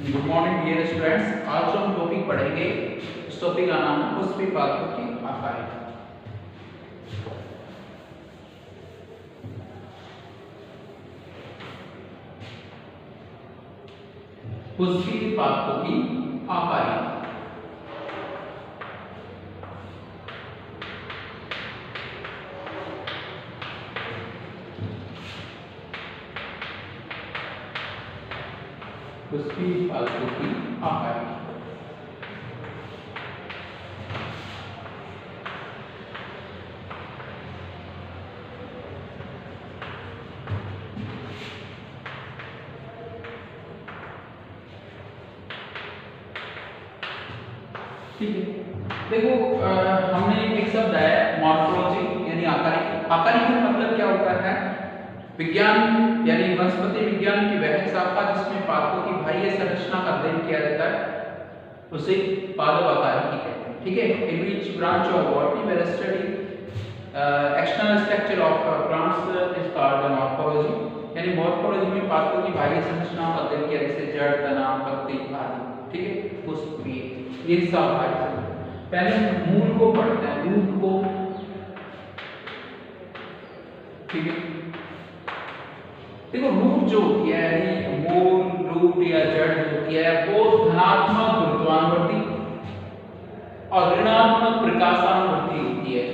Good morning dear students. आज जो हम टॉपिक पढ़ेंगे इस टॉपिक का नाम है पुष्पी पादपों की आकार। पुष्पी पादपों की आकार। पुष्पी पादपों की आकार। ठीक है, देखो हमने एक शब्द है मॉर्फोलॉजी यानी आकारिक। आकारिक का मतलब क्या होता है? विज्ञान यानी वनस्पति विज्ञान की वह शाखा जिसमें पादपों की बाह्य संरचना का अध्ययन किया जाता है उसे पादप आकारिकी कहते हैं। ठीक है, in which branch of botany where study external structure of plants is called morphology. यानी मॉर्फोलॉजी में पादपों की बाह्य संरचना का अध्ययन किया जैसे जड़, तना, पत्ती आदि। ठीक है, पुष्प ये सब है। पहले मूल को पढ़ते हैं, रूट को। ठीक है, देखो रूट जो होती है यानी मूल, रूट या जड़ जो होती है वो धनात्मक गुरुत्वानुवर्ती और ऋणात्मक प्रकाशानुवर्ती होती है।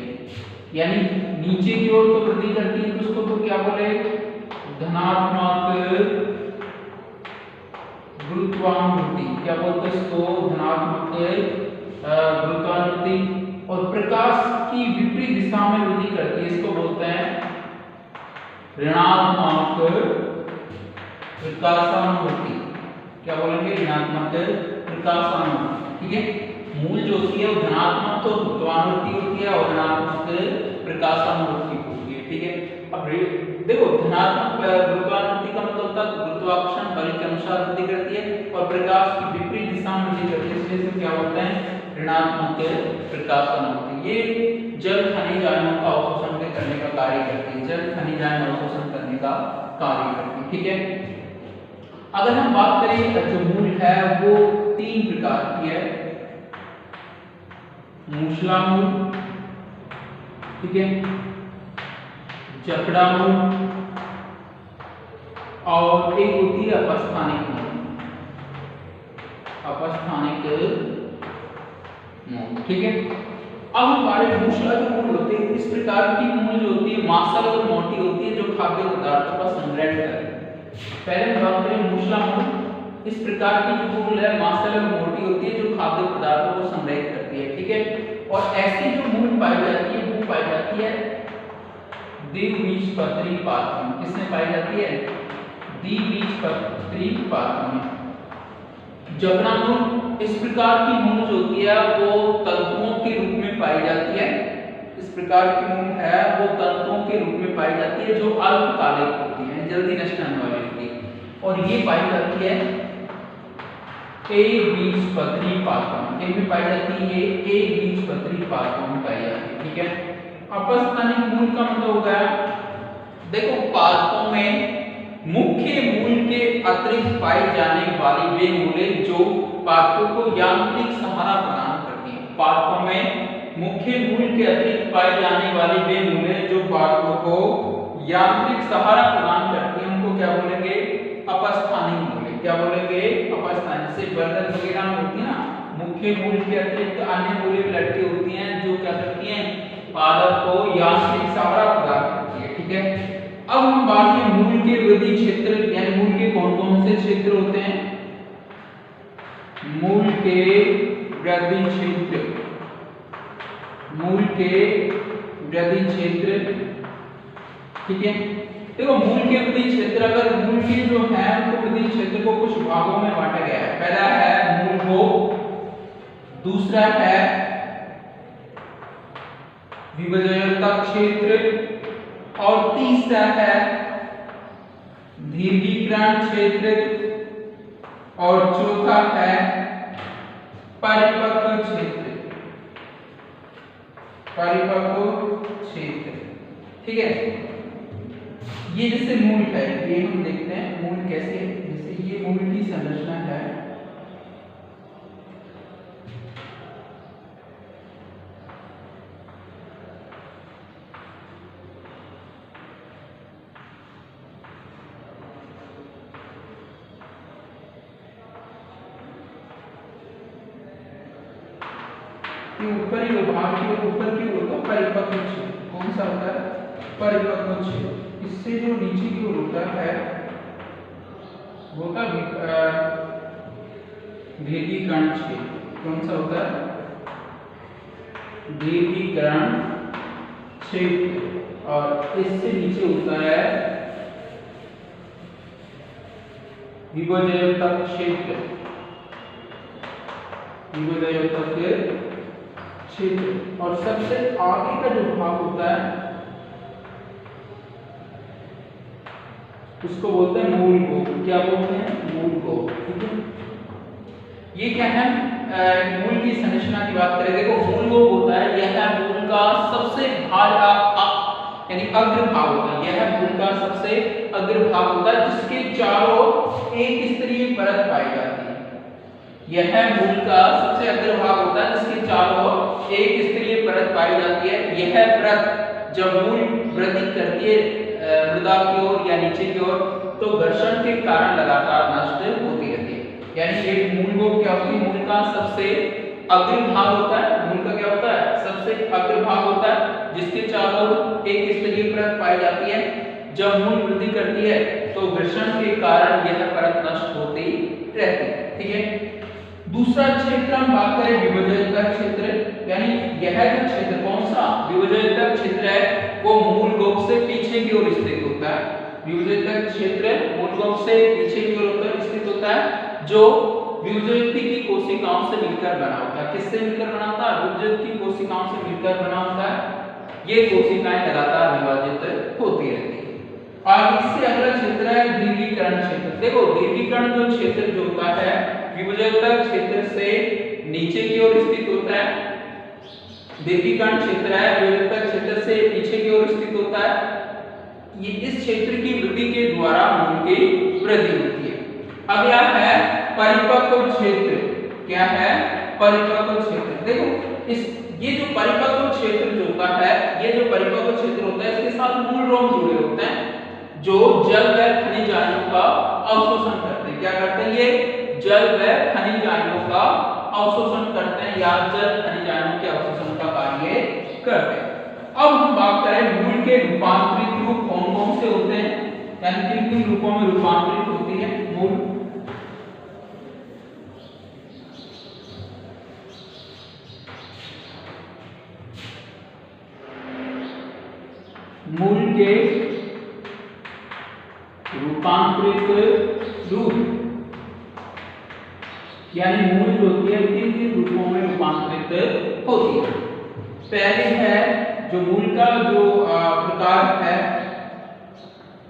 यानी नीचे की ओर तो वृद्धि करती है तो उसको तो क्या बोले? धनात्मक गुरुत्वानुवर्ती। क्या बोलते हैं इसको? धनात्मक गुरुत्वानुवर्ती। और प्रकाश की विपरीत दिशा में वृद्धि करती है, इसको बोलते हैं ऋणात्मक प्रकाशानुवर्ती। क्या बोलेंगे? ऋणात्मक प्रकाशानुवर्ती। ठीक है, मूल जो होती है वो धनात्मक तो गुरुत्वानुवर्ती होती है और ऋणात्मक प्रकाशानुवर्ती होती है। ठीक है, अब देखो धनात्मक गुरुत्वानुवर्ती का मतलब होता है गुरुत्वाकर्षण बल के अनुसार वृद्धि करती है और प्रकाश की विपरीत दिशा में वृद्धि करती है, इसलिए इसे क्या बोलते हैं? ऋणात्मक प्रकाशानुवर्ती। ये जल खनिज आयनों का अवशोषण करने का कार्य करती है। जल खनिज आयन अवशोषण करने का कार्य करती है। ठीक है, अगर हम बात करें जो मूल है वो 3 प्रकार की है। मूसला मूल, ठीक है, जकड़ा मूल और एक होती है अपस्थानिक मूल। अपस्थानिक मूल। ठीक है, अब हमारे मूसला जो मूल होते हैं इस प्रकार की मूल जो होती है मांसल और मोटी होती है जो खाद्य पदार्थों का संग्रह करती है। पहले हम बात करें मूसला मूल। इस प्रकार की जो मूल है मांसल और मोटी होती है जो खाद्य पदार्थों को संग्रहित करती है। ठीक है, और ऐसी जो मूल पाई जाती है वो पाई जाती है द्विबीजपत्री पादपों में। किसमें पाई जाती है? द्विबीजपत्री पादपों में। जकड़ा मूल इस प्रकार की मूल जो होती है वो तंतुओं के रूप में पाई जाती है। इस प्रकार की मूल है वो तंतुओं के रूप में पाई जाती है जो अल्पकालिक होती है, जल्दी नष्ट होने वाली होती है। और ये पाई जाती है एकबीजपत्री पादपों में। में पाई जाती है ये एकबीजपत्री पादपों में पाई जाती है। ठीक है, अपस्थानिक मूल का मतलब हो गया, देखो पादपों में मुख्य मूल के अतिरिक्त पाई जाने वाली वे मूलें जो पादपों को यांत्रिक सहारा प्रदान करती हैं। पादपों में मुख्य मूल के अतिरिक्त पाई जाने वाली वे मूलें जो पादपों को यांत्रिक सहारा प्रदान करती हैं उनको क्या बोलेंगे? अपस्थानिक मूलें। क्या बोलेंगे? अपस्थानिक। से बर्तन वगैरह में होती है ना, मुख्य मूल के अतिरिक्त अन्य मूलें लटकी होती हैं जो क्या करती हैं? पादप को यांत्रिक सहारा प्रदान करती है। ठीक है, अब हम बात करें मूल के वृद्धि क्षेत्र यानी मूल के कौन कौन से क्षेत्र होते हैं? मूल के वृद्धि क्षेत्र। मूल के वृद्धि क्षेत्र। ठीक है, देखो मूल के वृद्धि क्षेत्र, अगर मूल के जो है उनको वृद्धि क्षेत्र को कुछ भागों में बांटा गया है। पहला है मूल को, दूसरा है विभजयता क्षेत्र और तीसरा है दीर्घीकरण क्षेत्र और चौथा है परिपक्व क्षेत्र। परिपक्व क्षेत्र। ठीक है, ये जैसे मूल है ये हम देखते हैं मूल कैसे, जैसे ये मूल की संरचना है कि ऊपरी भाग की ओर ऊपर की ओर का परिपक्व क्षेत्र कौन सा होता है? परिपक्व क्षेत्र। इससे जो नीचे की ओर होता है वो का दीर्घीकरण क्षेत्र कौन सा होता है? दीर्घीकरण क्षेत्र। और इससे नीचे होता है विभजयतक क्षेत्र। विभजयतक क्षेत्र। और सबसे आगे का जो भाग होता है उसको बोलते हैं मूल गोप। क्या बोलते हैं? मूल गोप। ठीक है, ये क्या है? मूल की संरचना की बात करें, देखो मूल गोप होता है, यह है मूल का सबसे यानी अग्रभाग होता है। यह मूल का सबसे अग्रभाग होता है जिसके चारों एक स्तरीय परत पाई जाती है। यह मूल का सबसे अग्रभाग होता है जिसके चारों एक स्तरीय परत पाई जाती है। यह परत जब मूल वृद्धि करती है मृदा की ओर या नीचे की ओर तो घर्षण के कारण लगातार नष्ट होती रहती है। यानी ये मूल गोप क्या होती है? मूल का सबसे अग्रभाग होता है। मूल का क्या होता है? सबसे अग्रभाग होता है जिसके चारों एक स्तरीय परत पाई जाती है। जब मूल वृद्धि करती है तो घर्षण के कारण यह परत नष्ट होती रहती है। ठीक है, दूसरा क्षेत्र हम बात करें विभजयतक क्षेत्र। यानी यह जो क्षेत्र कौन सा विभजयतक क्षेत्र है वो मूल गोप से पीछे की ओर स्थित होता है। विभजयतक क्षेत्र मूल गोप से पीछे की ओर स्थित होता है जो विभजयती की कोशिकाओं से मिलकर बना होता है। किससे मिलकर बना होता है? विभजयती की कोशिकाओं से मिलकर बना होता है। ये कोशिकाएं लगातार विभाजित होती रहती है। और इससे अगला क्षेत्र है दीर्घीकरण क्षेत्र। देखो दीर्घीकरण जो क्षेत्र जो होता है विभजयतक क्षेत्र से नीचे की ओर स्थित होता है। दीर्घीकरण क्षेत्र है विभजयतक क्षेत्र से पीछे की ओर स्थित होता है। ये इस क्षेत्र की वृद्धि के द्वारा मूल की वृद्धि होती है। अब यह है परिपक्व क्षेत्र। क्या है? परिपक्व क्षेत्र। देखो इस ये जो परिपक्व क्षेत्र जो होता है, ये जो परिपक्व क्षेत्र होता है इसके साथ मूल रोम जुड़े होते हैं जो जल व खनिज आयनों का अवशोषण करते हैं। क्या करते हैं? ये जल व खनिज आयनों का अवशोषण करते हैं या जल खनिज आयनों के अवशोषण का कार्य करते हैं। अब हम बात करें मूल के रूपांतरित रूप कौन कौन से होते हैं, यानी किन किन रूपों में रूपांतरित होती है मूल। मूल के रूपांतरित रूप यानी मूल जो होती है किन किन रूपों में रूपांतरित होती है। पहले है जो मूल का जो प्रकार है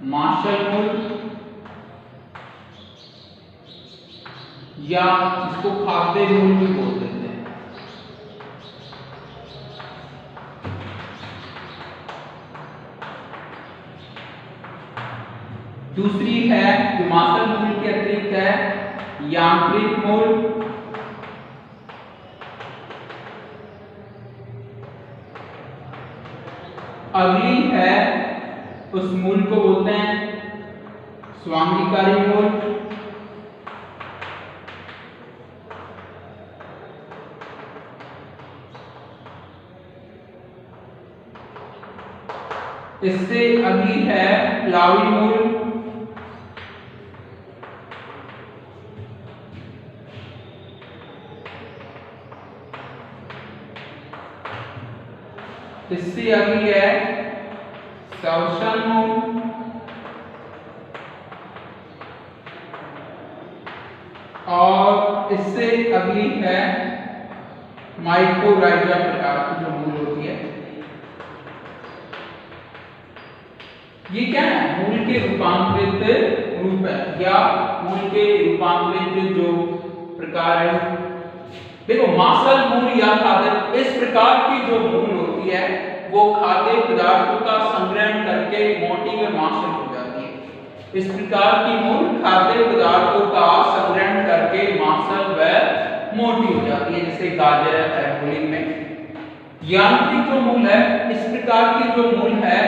मार्शल मूल या इसको खाद्य मूल भी बोल देते हैं। दूसरी है जो मार्शल मूल के अतिरिक्त है यांत्रिक मूल। अगली है उस मूल को बोलते हैं स्वांगीकारी मूल। इससे अगली है प्लावी मूल। इससे अगली है शवसन मूल। और इससे अगली है माइकोराइजा प्रकार की जो मूल होती है। ये क्या है? मूल के रूपांतरित रूप है या मूल के रूपांतरित जो प्रकार है। देखो मार्शल मूल या खाद्य, इस प्रकार की जो मूल होती है वो खाद्य पदार्थों का संग्रहण करके मोटी व मांसल हो जाती है। इस प्रकार की मूल खाद्य पदार्थों का संग्रहण करके मांसल व मोटी हो जाती है, जैसे गाजर है मूली में। यांत्रिक जो मूल है, इस प्रकार की जो मूल है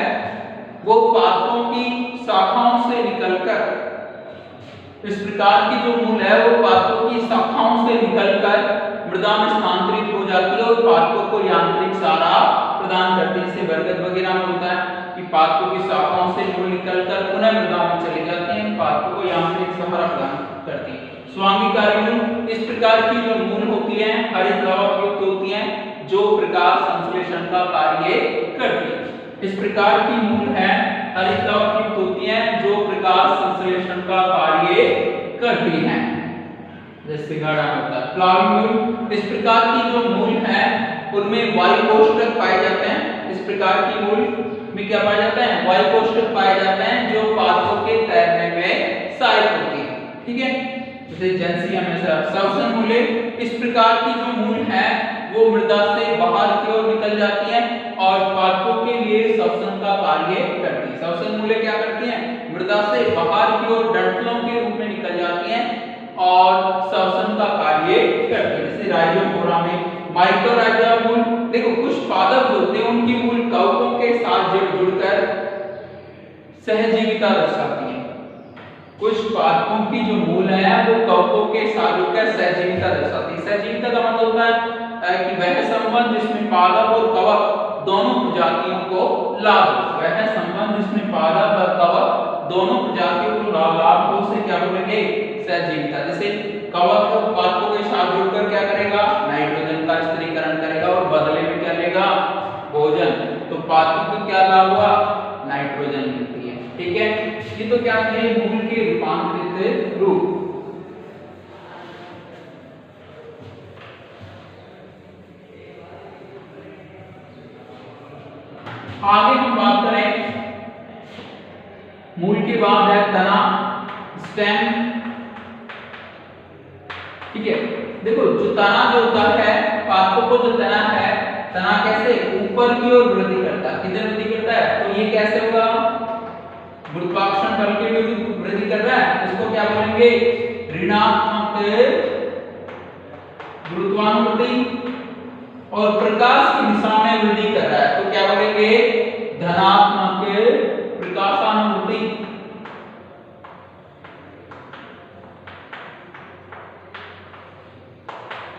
वो पादपों की शाखाओं से निकलकर, इस प्रकार की जो मूल है वो पादपों की शाखाओं से निकलकर मृदा में स्थानांतरित हो जाती है और पादपों को यांत्रिक सहारा प्रदान करती है। जैसे बरगद वगैरह में होता है कि पादपों की शाखाओं से मूल निकलकर पुनः मृदा में चले जाते हैं, पादपों को यांत्रिक सहारा प्रदान करती है। स्वांगीकारी मूल, इस प्रकार की जो मूल होती है हरित लवक युक्त होती हैं जो प्रकाश संश्लेषण का कार्य करती है। इस प्रकार की मूल है हरित लवक युक्त होती हैं जो प्रकाश संश्लेषण का कार्य करती हैं। जैसे गाढ़ा होता है प्लावी मूल, इस प्रकार की जो मूल है उनमें वायु कोष्ठक पाए जाते हैं। इस प्रकार की मूल में क्या पाए जाते हैं? वायु कोष्ठक पाए जाते हैं जो पादपों के तैरने में सहायक होती है। ठीक है, जैसे जेंसी हमेशा श्वसन मूले, इस प्रकार की जो मूल है वो मृदा से बाहर की ओर निकल जाती है और पादपों के लिए श्वसन का कार्य करती है। श्वसन मूले क्या करती हैं? मृदा से बाहर की ओर डंठलों के रूप में निकल जाती हैं और श्वसन का कार्य करती है। जैसे राइजोफोरा में माइक्रोराइजा मूल, देखो कुछ पादप होते हैं उनकी मूल कवकों के साथ जुड़कर सहजीविता दर्शाती है। कुछ पादपों की जो मूल है वो कवकों के साथ जुड़कर सहजीविता दर्शाती है। सहजीविता का मतलब होता है कि वह संबंध जिसमें पादप और कवक दोनों प्रजातियों को लाभ हो। वह संबंध जिसमें पादप और कवक दोनों प्रजातियों को लाभ हो उसे क्या बोलेंगे? सहजीविता। जैसे कवक पादपों के साथ जुड़कर क्या करेगा? नाइट्रोजन का स्थिरीकरण करेगा और बदले में क्या लेगा? भोजन। तो पादपों को क्या लाभ हुआ? नाइट्रोजन मिलती है। ठीक है, ये तो क्या है? मूल के रूपांतरित रूप। आगे हम बात करें मूल के बाद है तना, स्टेम। ठीक है, देखो जो तना जो होता है पादपों को जो तना है, तना कैसे ऊपर की ओर वृद्धि करता है। किधर वृद्धि करता है? तो ये कैसे होगा? गुरुत्वाकर्षण बल के विरुद्ध वृद्धि कर रहा है, इसको क्या बोलेंगे? ऋणात्मक गुरुत्वानुवृत्ति। और प्रकाश की दिशा में वृद्धि कर रहा है तो क्या बोलेंगे? धनात्मक प्रकाशानुवृत्ति।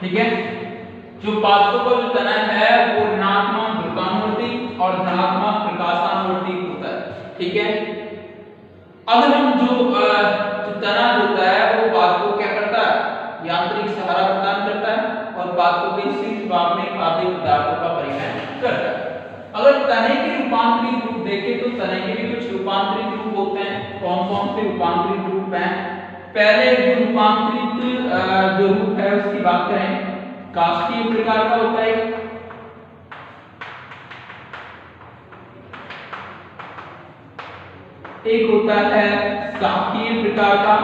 ठीक है, जो पादपों का जो तना है वो ऋणात्मक गुरुत्वानुवृत्ति और धनात्मक प्रकाशानुवृत्ति होता है। ठीक है, अगर हम जो तना होता है वो पादपों क्या करता है? यांत्रिक सहारा प्रदान करता है और पादपों के शीर्ष भाग में खाद्य पदार्थों का परिवहन करता है। अगर तने के रूपांतरित रूप देखें तो तने के भी कुछ रूपांतरित रूप होते हैं। कौन कौन से रूपांतरित रूप हैं? पहले जो रूपांतरित जो रूप है उसकी बात करें, काष्ठीय प्रकार का होता है। एक होता है शाखीय प्रकार का।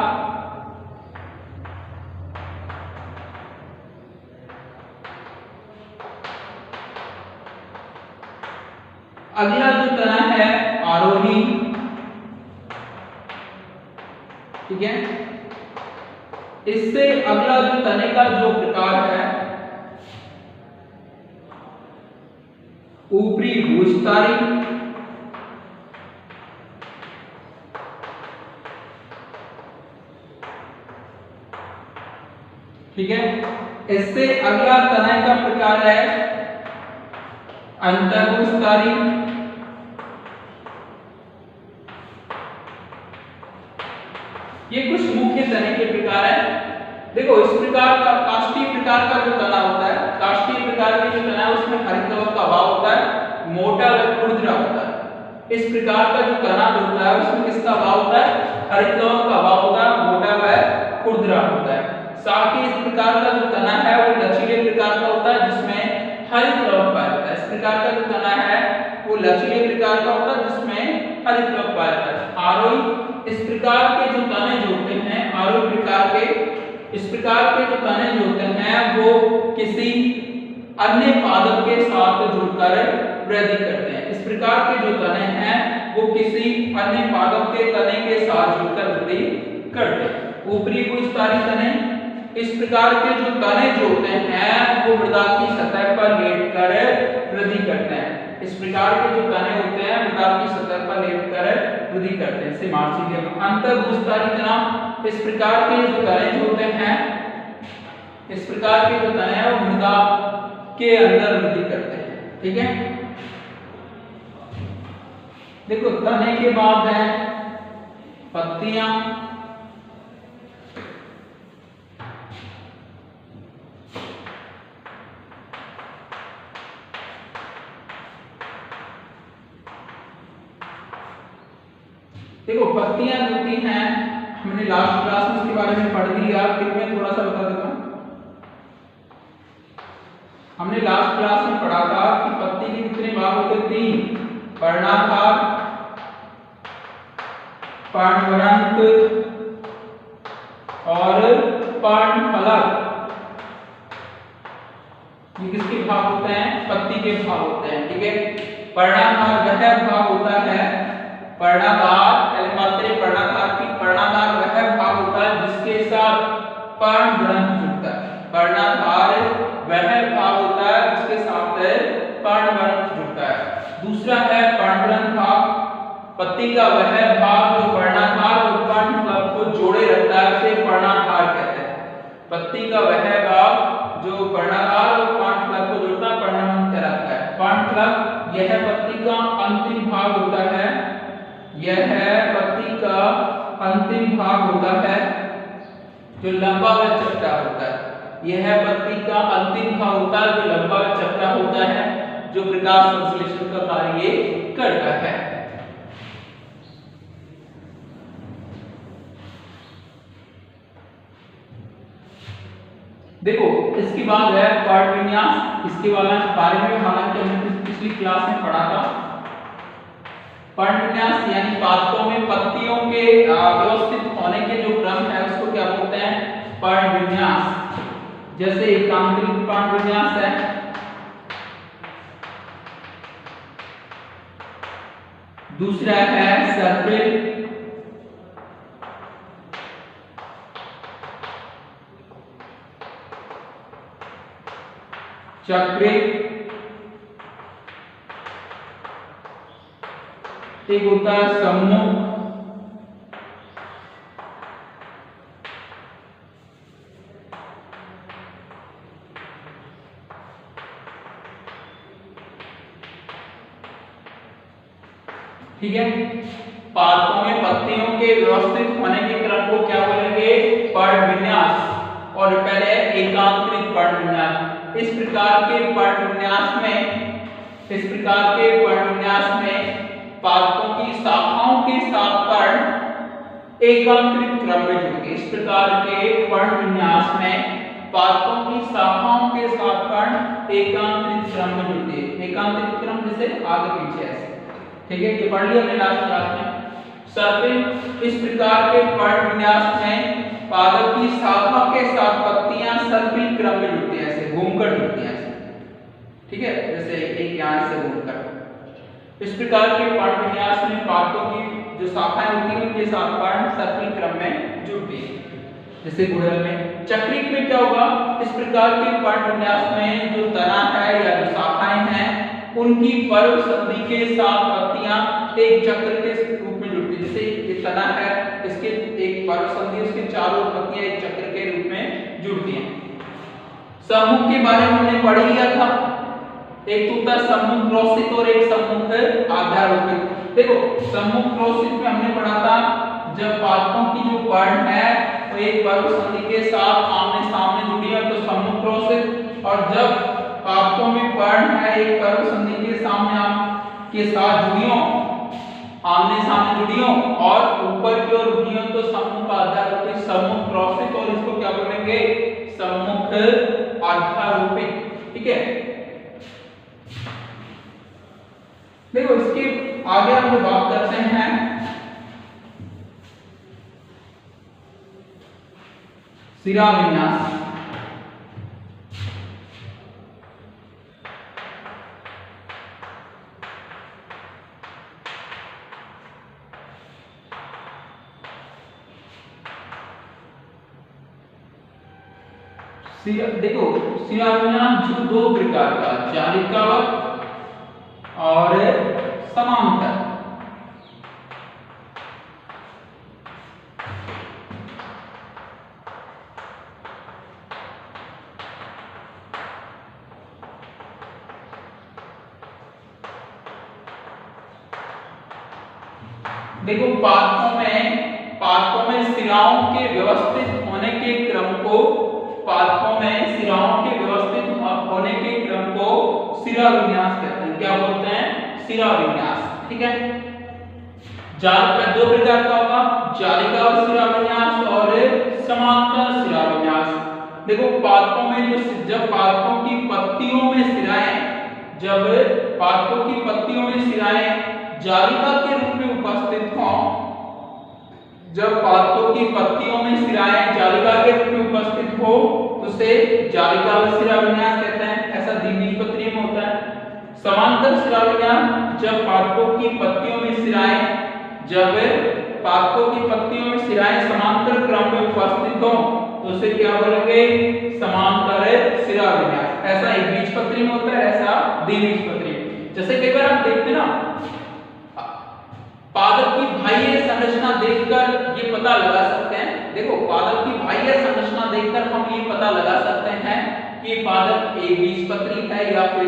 अगला जो तना है आरोही। ठीक है, इससे अगला जो तने का जो प्रकार है ऊपरी भूस्तारी। ठीक है, इससे अगला तने का प्रकार है अंतर्भूस्तारी। ये कुछ मुख्य तने के प्रकार है। देखो इस प्रकार का काष्ठीय प्रकार का जो तना होता है, काष्ठीय प्रकार के जो तना है उसमें हरित लवक का अभाव होता है, मोटा व खुरदरा होता है। इस प्रकार का जो तना जो होता है उसमें किसका अभाव होता है? हरित लवक का अभाव होता है, मोटा व खुरदरा होता है। साथ ही इस प्रकार का जो तना है वो लचीले प्रकार का होता है जिसमें हरित लवक पाया जाता है। इस प्रकार का जो तना है वो लचीले प्रकार का होता है जिसमें हरित लवक पाया जाता है। आरोही, इस प्रकार के जो तने जो होते हैं आरोही प्रकार के, इस प्रकार के जो तने जो होते हैं वो किसी अन्य पादप के साथ जुड़कर वृद्धि करते हैं। इस प्रकार के जो तने हैं वो किसी अन्य पादप के तने के साथ जुड़कर वृद्धि करते हैं। ऊपरी भूस्तारी तने, इस प्रकार के जो तने जो होते हैं वो मृदा की सतह पर लेटकर वृद्धि करते हैं। इस प्रकार के जो तने होते हैं मृदा की सतह पर लेटकर वृद्धि करते हैं। इसे मार्सिडियम। अंतर्भूस्तारी तना, इस प्रकार के जो तने जो होते हैं, इस प्रकार के जो तने हैं वो मृदा के अंदर वृद्धि करते हैं। ठीक है, देखो तने के बाद है पत्तियां, देखो पत्तियां होती हैं, हमने लास्ट क्लास में इसके बारे में पढ़ लिया, फिर मैं थोड़ा सा बता देता हूं। हमने लास्ट क्लास में पढ़ा था कि पत्ती के कितने भाग होते हैं, 3, पर्णाधार, पर्णवृंत और पर्णफलक। ये किसके भाग होते हैं, पत्ती के भाग होते हैं। ठीक है, पर्णाधार वह भाग होता है, पर्णाधार पर्णाधार की पर्णाधार वह भाग होता है जिसके साथ पर्णवृंत जुड़ता है। पर्णाधार वह भाग होता है जिसके साथ पर्णवृंत जुड़ता है। दूसरा है पर्णवृंत भाग, पत्ती का वह भाग जो पर्णाधार और पर्णफलक को जोड़े रखता है उसे पर्णाधार कहते हैं। पत्ती का वह भाग जो पर्णाधार और पर्णफलक को जोड़ता है पर्णवृंत कहलाता है। पर्णफलक यह पत्ती का अंतिम भाग होता है, यह पत्ती का अंतिम भाग होता है जो लंबा व चपटा होता है। यह पत्ती का अंतिम भाग होता है जो लंबा व चपटा होता है, जो प्रकाश संश्लेषण का कार्य करता है। देखो इसके बाद है पर्णविन्यास। इसके बारे में हालांकि हमने पिछली क्लास में पढ़ा था। पर्णविन्यास यानी पादपों में पत्तियों के व्यवस्थित होने के जो क्रम है उसको क्या बोलते हैं, पर्णविन्यास। जैसे एकांतरित पर्णविन्यास है, दूसरा है सर्पिल, चक्रित, एक होता है सम्मुख, ठीक है। पादपों में पत्तियों के व्यवस्थित होने के क्रम को क्या बोलेंगे, पर्णविन्यास। और पहले एकांतरित पर्णविन्यास। इस प्रकार के पर्णविन्यास में पादपों की शाखाओं के साथ पर्ण एकांतरित क्रम में जुड़ेंगे। इस प्रकार के पर्णविन्यास में पादपों की शाखाओं के साथ पर्ण एकांतरित क्रम में जुड़ते हैं। एकांतरित क्रम जैसे आगे पीछे ऐसे, ठीक है, ये पढ़ लिया हमने लास्ट क्लास में। सर्पिल, इस प्रकार के पर्णविन्यास में पादप की शाखा के साथ पत्तियां सर्पिल क्रम में जुड़ती हैं, ऐसे घूमकर जुड़ती हैं ऐसे, ठीक है, जैसे एक यहाँ से घूमकर। इस प्रकार के पर्णविन्यास में पादपों की जो शाखाएं होती हैं उनके साथ पर्ण सर्पिल क्रम में जुड़ती हैं, जैसे गुड़हल में। चक्रिक में क्या होगा, इस प्रकार के पर्णविन्यास में जो तना है या जो शाखाएं हैं उनकी पर्व संधि के साथ पत्तियां एक चक्र के रूप में जुड़ती है। जैसे ये तना है, इसके एक पर्व संधि, उसके चारों पत्तियां एक चक्र के रूप में जुड़ती हैं। सम्मुख के बारे में हमने पढ़ लिया था, एक होता है सम्मुख क्रॉसित और एक सम्मुख आधारोपित। देखो सम्मुख क्रॉसित में हमने पढ़ा था जब पादपों की जो पर्ण है वो एक पर्व संधि के साथ आमने सामने जुड़ी है तो सम्मुख क्रॉसित, और जब पादपों में पर्ण है एक पर्व संधि के साथ जुड़ी हो, आमने सामने जुड़ी हो और ऊपर की ओर जुड़ी हो तो सम्मुख आधारोपित, सम्मुख क्रॉसित, और इसको क्या बोलेंगे, सम्मुख आधारोपित। ठीक है, देखो इसके आगे हम जो बात करते हैं सिरा विन्यास। देखो सिरा विन्यास जो दो प्रकार का, चालिकावत और समांतर। देखो पादपों में सिराओं के व्यवस्थित होने के क्रम को सिरा विन्यास कहते हैं। क्या बोलते हैं? सिरा विन्यास। ठीक है। जाल का दो प्रकार का होगा, जालिका सिरा विन्यास और समांतर सिरा विन्यास। देखो पादपों में जब पादपों की पत्तियों में सिराएं जालिका के रूप में उपस्थित हों, उसे जालिका सिरा विन्यास कहते हैं। ऐसा द्विबीजपत्री में होता है। समांतर सिरा विन्यास जब पादपों की पत्तियों में सिराएं समांतर क्रम में उपस्थित हो तो उसे क्या बोलेंगे? समांतर सिरा विन्यास। ऐसा एक बीजपत्री में होता है, ऐसा द्विबीजपत्री में। जैसे कई बार आप देखते हैं ना, पादप की बाह्य संरचना देखकर ये पता लगा सकते हैं। देखो पादप की बाह्य संरचना देखकर हम ये पता लगा सकते हैं कि पादप एकबीजपत्री है या फिर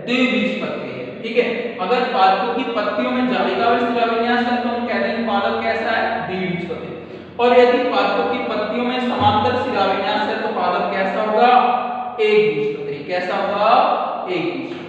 द्विबीजपत्री है। ठीक है। अगर पादपों की पत्तियों में जालिका और सिरा विन्यास है तो हम कहते हैं पादप कैसा है? द्विबीजपत्री। और यदि पादपों की पत्तियों में समांतर सिरा विन्यास है तो पादप कैसा होगा? एकबीजपत्री। कैसा होगा? एकबीजपत्री।